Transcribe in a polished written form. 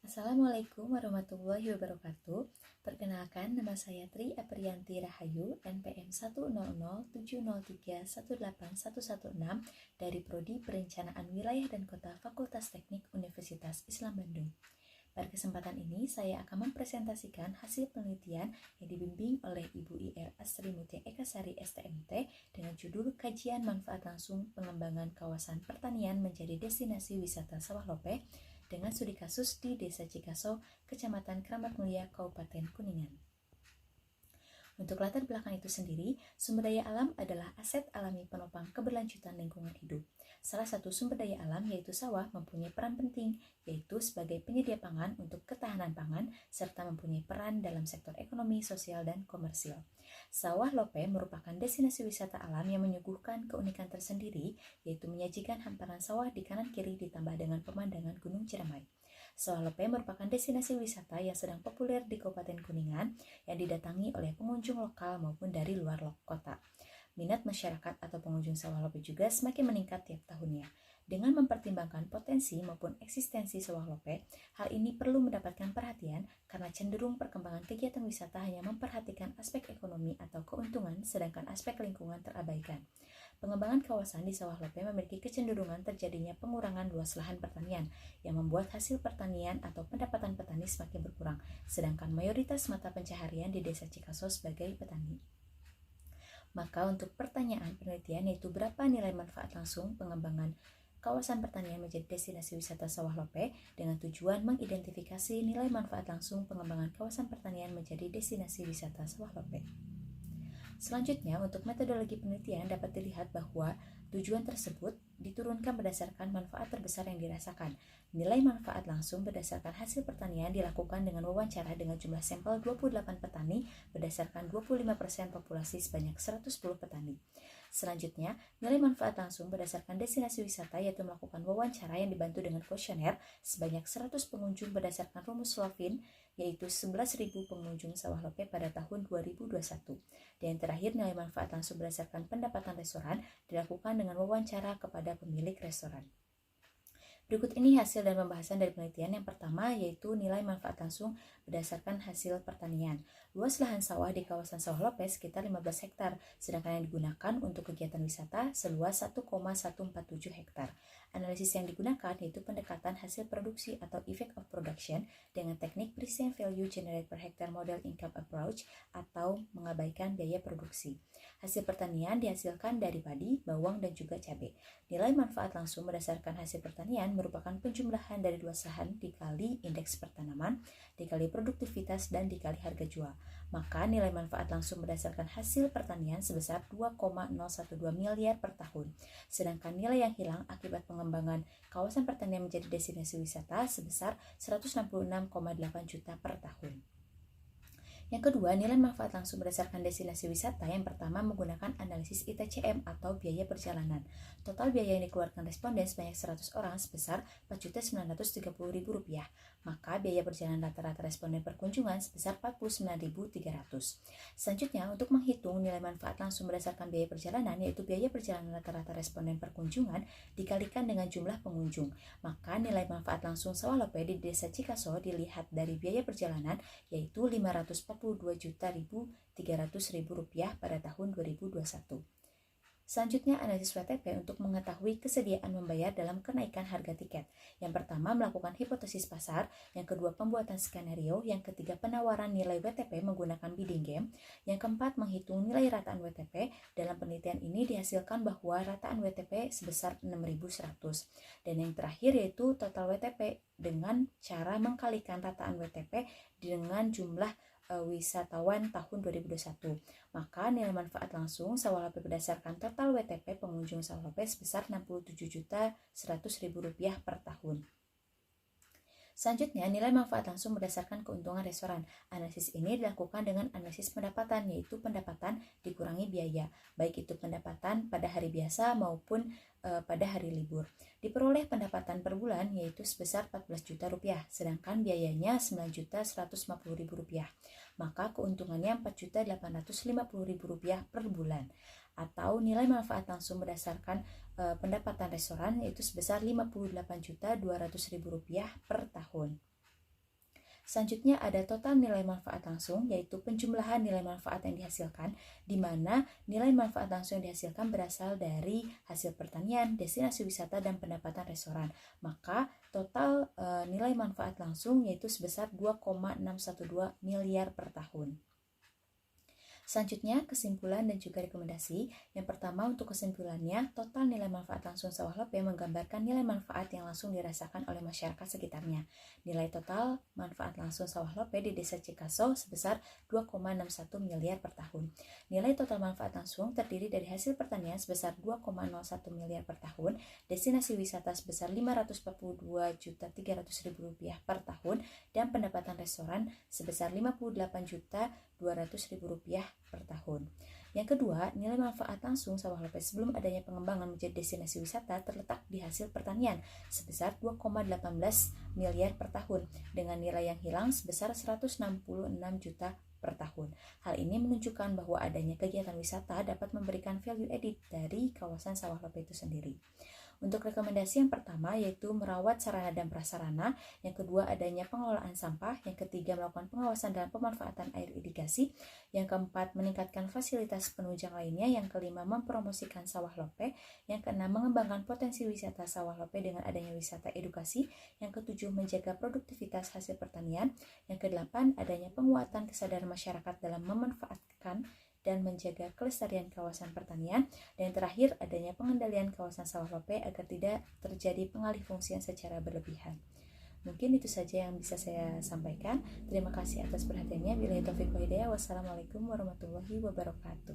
Assalamualaikum warahmatullahi wabarakatuh. Perkenalkan, nama saya Tri Apriyanti Rahayu, NPM 1007031818116 dari Prodi Perencanaan Wilayah dan Kota Fakultas Teknik Universitas Islam Bandung. Pada kesempatan ini, saya akan mempresentasikan hasil penelitian yang dibimbing oleh Ibu IR Astri Mutia Ekasari STMT dengan judul Kajian Manfaat Langsung Pengembangan Kawasan Pertanian Menjadi Destinasi Wisata Sawah Lope dengan studi kasus di Desa Cikaso, Kecamatan Keramat Mulia, Kabupaten Kuningan. Untuk latar belakang itu sendiri, sumber daya alam adalah aset alami penopang keberlanjutan lingkungan hidup. Salah satu sumber daya alam yaitu sawah mempunyai peran penting, yaitu sebagai penyedia pangan untuk ketahanan pangan, serta mempunyai peran dalam sektor ekonomi, sosial, dan komersil. Sawah Lope merupakan destinasi wisata alam yang menyuguhkan keunikan tersendiri, yaitu menyajikan hamparan sawah di kanan kiri ditambah dengan pemandangan Gunung Ciremai. Sawah Lope merupakan destinasi wisata yang sedang populer di Kabupaten Kuningan yang didatangi oleh pengunjung lokal maupun dari luar kota. Minat masyarakat atau pengunjung Sawah Lope juga semakin meningkat tiap tahunnya. Dengan mempertimbangkan potensi maupun eksistensi Sawah Lope, hal ini perlu mendapatkan perhatian karena cenderung perkembangan kegiatan wisata hanya memperhatikan aspek ekonomi atau keuntungan sedangkan aspek lingkungan terabaikan. Pengembangan kawasan di Sawah Lope memiliki kecenderungan terjadinya pengurangan luas lahan pertanian yang membuat hasil pertanian atau pendapatan petani semakin berkurang, sedangkan mayoritas mata pencaharian di Desa Cikaso sebagai petani. Maka untuk pertanyaan penelitian yaitu berapa nilai manfaat langsung pengembangan kawasan pertanian menjadi destinasi wisata Sawah Lope dengan tujuan mengidentifikasi nilai manfaat langsung pengembangan kawasan pertanian menjadi destinasi wisata Sawah Lope. Selanjutnya, untuk metodologi penelitian dapat dilihat bahwa tujuan tersebut diturunkan berdasarkan manfaat terbesar yang dirasakan. Nilai manfaat langsung berdasarkan hasil pertanian dilakukan dengan wawancara dengan jumlah sampel 28 petani berdasarkan 25% populasi sebanyak 110 petani. Selanjutnya, nilai manfaat langsung berdasarkan destinasi wisata yaitu melakukan wawancara yang dibantu dengan kuesioner sebanyak 100 pengunjung berdasarkan rumus Slovin yaitu 11.000 pengunjung Sawah Lope pada tahun 2021. Dan yang terakhir, nilai manfaat langsung berdasarkan pendapatan restoran dilakukan dengan wawancara kepada pemilik restoran. Berikut ini hasil dan pembahasan dari penelitian. Yang pertama yaitu nilai manfaat langsung berdasarkan hasil pertanian. Luas lahan sawah di kawasan Sawah Lope sekitar 15 hektar, sedangkan yang digunakan untuk kegiatan wisata seluas 1,147 hektar. Analisis yang digunakan yaitu pendekatan hasil produksi atau effect of production dengan teknik present value generate per hectare model income approach atau mengabaikan biaya produksi. Hasil pertanian dihasilkan dari padi, bawang, dan juga cabai. Nilai manfaat langsung berdasarkan hasil pertanian merupakan penjumlahan dari luas lahan dikali indeks pertanaman, dikali produktivitas, dan dikali harga jual. Maka nilai manfaat langsung berdasarkan hasil pertanian sebesar 2,012 miliar per tahun. Sedangkan nilai yang hilang akibat pengembangan kawasan pertanian menjadi destinasi wisata sebesar 166,8 juta per tahun. Yang kedua, nilai manfaat langsung berdasarkan destinasi wisata yang pertama menggunakan analisis ITCM atau biaya perjalanan. Total biaya yang dikeluarkan responden sebanyak 100 orang sebesar Rp4.930.000. Maka biaya perjalanan rata-rata responden perkunjungan sebesar Rp49.300. Selanjutnya, untuk menghitung nilai manfaat langsung berdasarkan biaya perjalanan yaitu biaya perjalanan rata-rata responden perkunjungan dikalikan dengan jumlah pengunjung. Maka nilai manfaat langsung Sawah Lope di Desa Cikaso dilihat dari biaya perjalanan yaitu Rp542.300.000 pada tahun 2021. Selanjutnya, analisis WTP untuk mengetahui kesediaan membayar dalam kenaikan harga tiket. Yang pertama, melakukan hipotesis pasar. Yang kedua, pembuatan skenario. Yang ketiga, penawaran nilai WTP menggunakan bidding game. Yang keempat, menghitung nilai rataan WTP. Dalam penelitian ini dihasilkan bahwa rataan WTP sebesar 6.100. Dan yang terakhir yaitu total WTP dengan cara mengkalikan rataan WTP dengan jumlah wisatawan tahun 2021. Maka nilai manfaat langsung Sawah Lope berdasarkan total WTP pengunjung Sawah Lope sebesar Rp67.100.000 per tahun. Selanjutnya, nilai manfaat langsung berdasarkan keuntungan restoran. Analisis ini dilakukan dengan analisis pendapatan, yaitu pendapatan dikurangi biaya, baik itu pendapatan pada hari biasa maupun pada hari libur. Diperoleh pendapatan per bulan yaitu sebesar Rp14 juta, sedangkan biayanya Rp9.150.000. Maka keuntungannya Rp4.850.000 per bulan. Atau nilai manfaat langsung berdasarkan pendapatan restoran yaitu sebesar Rp58.200.000 per tahun. Selanjutnya ada total nilai manfaat langsung, yaitu penjumlahan nilai manfaat yang dihasilkan, di mana nilai manfaat langsung yang dihasilkan berasal dari hasil pertanian, destinasi wisata, dan pendapatan restoran. Maka total nilai manfaat langsung yaitu sebesar 2,612 miliar per tahun. Selanjutnya, kesimpulan dan juga rekomendasi. Yang pertama, untuk kesimpulannya, total nilai manfaat langsung sawah lope menggambarkan nilai manfaat yang langsung dirasakan oleh masyarakat sekitarnya. Nilai total manfaat langsung sawah lope di Desa Cikaso sebesar 2,61 miliar per tahun. Nilai total manfaat langsung terdiri dari hasil pertanian sebesar 2,01 miliar per tahun, destinasi wisata sebesar Rp542.300.000 per tahun, dan pendapatan restoran sebesar Rp58.200.000 per tahun. Yang kedua, nilai manfaat langsung sawah lope sebelum adanya pengembangan menjadi destinasi wisata terletak di hasil pertanian sebesar 2,18 miliar per tahun dengan nilai yang hilang sebesar 166 juta per tahun. Hal ini menunjukkan bahwa adanya kegiatan wisata dapat memberikan value added dari kawasan sawah lope itu sendiri. Untuk rekomendasi yang pertama yaitu merawat sarana dan prasarana, yang kedua adanya pengelolaan sampah, yang ketiga melakukan pengawasan dan pemanfaatan air irigasi, yang keempat meningkatkan fasilitas penunjang lainnya, yang kelima mempromosikan sawah lope, yang keenam mengembangkan potensi wisata sawah lope dengan adanya wisata edukasi, yang ketujuh menjaga produktivitas hasil pertanian, yang kedelapan adanya penguatan kesadaran masyarakat dalam memanfaatkan dan menjaga kelestarian kawasan pertanian, dan yang terakhir adanya pengendalian kawasan sawah lope agar tidak terjadi pengalihfungsian secara berlebihan. Mungkin itu saja yang bisa saya sampaikan. Terima kasih atas perhatiannya. Billahi taufiq wal hidayah. Wassalamualaikum warahmatullahi wabarakatuh.